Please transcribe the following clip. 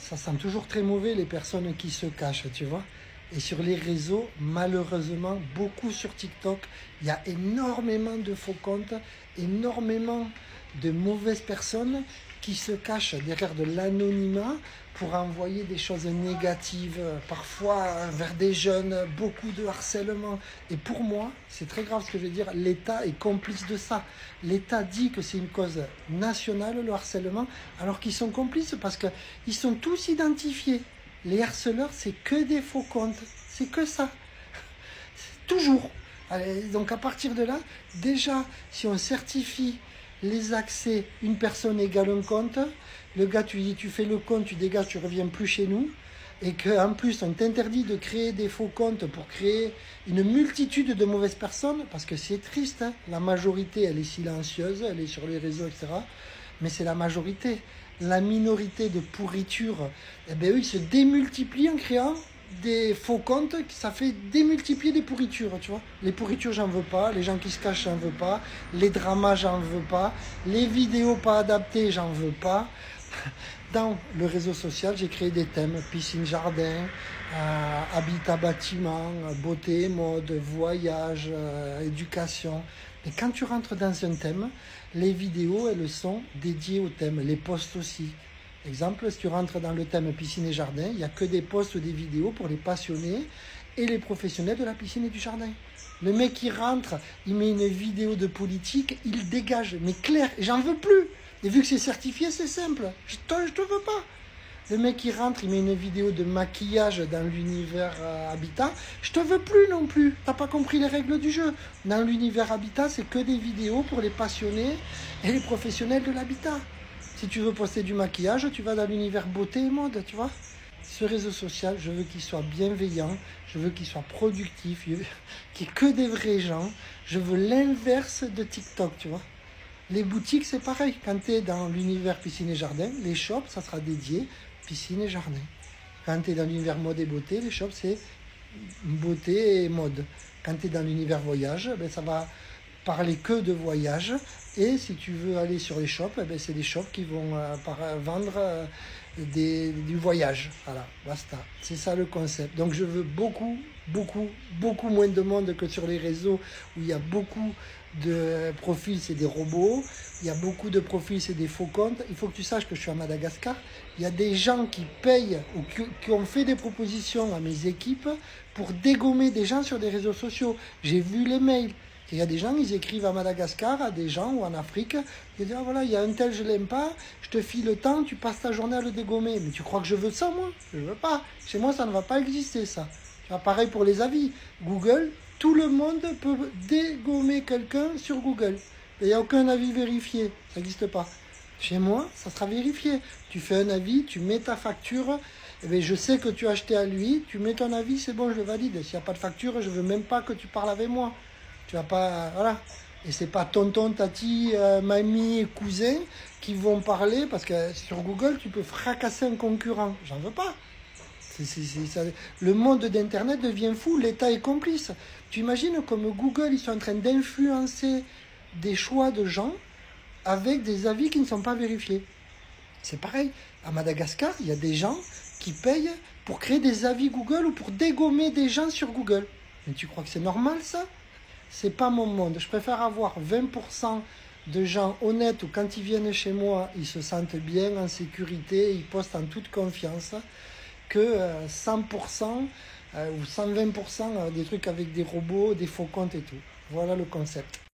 ça sent toujours très mauvais les personnes qui se cachent, tu vois. Et sur les réseaux, malheureusement, beaucoup sur TikTok, il y a énormément de faux comptes, énormément de mauvaises personnes qui se cachent derrière de l'anonymat pour envoyer des choses négatives, parfois vers des jeunes, beaucoup de harcèlement. Et pour moi, c'est très grave ce que je veux dire, l'État est complice de ça. L'État dit que c'est une cause nationale, le harcèlement, alors qu'ils sont complices parce qu'ils sont tous identifiés. Les harceleurs, c'est que des faux comptes. C'est que ça. Toujours. Allez, donc à partir de là, déjà, si on certifie les accès, une personne égale un compte, le gars, tu dis, tu fais le compte, tu dégages, tu reviens plus chez nous, et qu'en plus, on t'interdit de créer des faux comptes pour créer une multitude de mauvaises personnes, parce que c'est triste, hein, la majorité, elle est silencieuse, elle est sur les réseaux, etc., mais c'est la majorité. La minorité de pourriture, eh bien, eux, ils se démultiplient en créant des faux comptes, ça fait démultiplier des pourritures, tu vois. Les pourritures, j'en veux pas. Les gens qui se cachent, j'en veux pas. Les dramas, j'en veux pas. Les vidéos pas adaptées, j'en veux pas. Dans le réseau social, j'ai créé des thèmes, piscine, jardin, habitat, bâtiment, beauté, mode, voyage, éducation. Et quand tu rentres dans un thème, les vidéos, elles sont dédiées au thème, les posts aussi. Exemple, si tu rentres dans le thème piscine et jardin, il n'y a que des posts ou des vidéos pour les passionnés et les professionnels de la piscine et du jardin. Le mec qui rentre, il met une vidéo de politique, il dégage, mais clair, j'en veux plus. Et vu que c'est certifié, c'est simple, je te veux pas. Le mec qui rentre, il met une vidéo de maquillage dans l'univers Habitat, je te veux plus non plus, t'as pas compris les règles du jeu. Dans l'univers Habitat, c'est que des vidéos pour les passionnés et les professionnels de l'habitat. Si tu veux poster du maquillage, tu vas dans l'univers beauté et mode, tu vois. Ce réseau social, je veux qu'il soit bienveillant, je veux qu'il soit productif, qu'il n'y ait que des vrais gens. Je veux l'inverse de TikTok, tu vois. Les boutiques, c'est pareil. Quand tu es dans l'univers piscine et jardin, les shops, ça sera dédié piscine et jardin. Quand tu es dans l'univers mode et beauté, les shops, c'est beauté et mode. Quand tu es dans l'univers voyage, ben, ça va parler que de voyage. Et si tu veux aller sur les shops, eh ben c'est des shops qui vont vendre du voyage. Voilà, basta. C'est ça le concept. Donc je veux beaucoup moins de monde que sur les réseaux où il y a beaucoup de profils, c'est des robots. Il y a beaucoup de profils, c'est des faux comptes. Il faut que tu saches que je suis à Madagascar. Il y a des gens qui payent ou qui ont fait des propositions à mes équipes pour dégommer des gens sur des réseaux sociaux. J'ai vu les mails. Il y a des gens, ils écrivent à Madagascar, à des gens ou en Afrique, ils disent, ah, voilà, il y a un tel, je l'aime pas, je te file le temps, tu passes ta journée à le dégommer. Mais tu crois que je veux ça, moi? Je veux pas. Chez moi, ça ne va pas exister, ça. Pareil pour les avis. Google, tout le monde peut dégommer quelqu'un sur Google. Il n'y a aucun avis vérifié, ça n'existe pas. Chez moi, ça sera vérifié. Tu fais un avis, tu mets ta facture, eh bien, je sais que tu as acheté à lui, tu mets ton avis, c'est bon, je le valide. S'il n'y a pas de facture, je ne veux même pas que tu parles avec moi. Tu vas pas, voilà. Et c'est pas tonton, tati, mamie, cousin qui vont parler parce que sur Google, tu peux fracasser un concurrent. J'en veux pas. Ça. Le monde d'Internet devient fou, l'État est complice. Tu imagines comme Google, ils sont en train d'influencer des choix de gens avec des avis qui ne sont pas vérifiés. C'est pareil. À Madagascar, il y a des gens qui payent pour créer des avis Google ou pour dégommer des gens sur Google. Mais tu crois que c'est normal, ça? C'est pas mon monde. Je préfère avoir 20% de gens honnêtes où quand ils viennent chez moi, ils se sentent bien, en sécurité, ils postent en toute confiance, que 100% ou 120% des trucs avec des robots, des faux comptes et tout. Voilà le concept.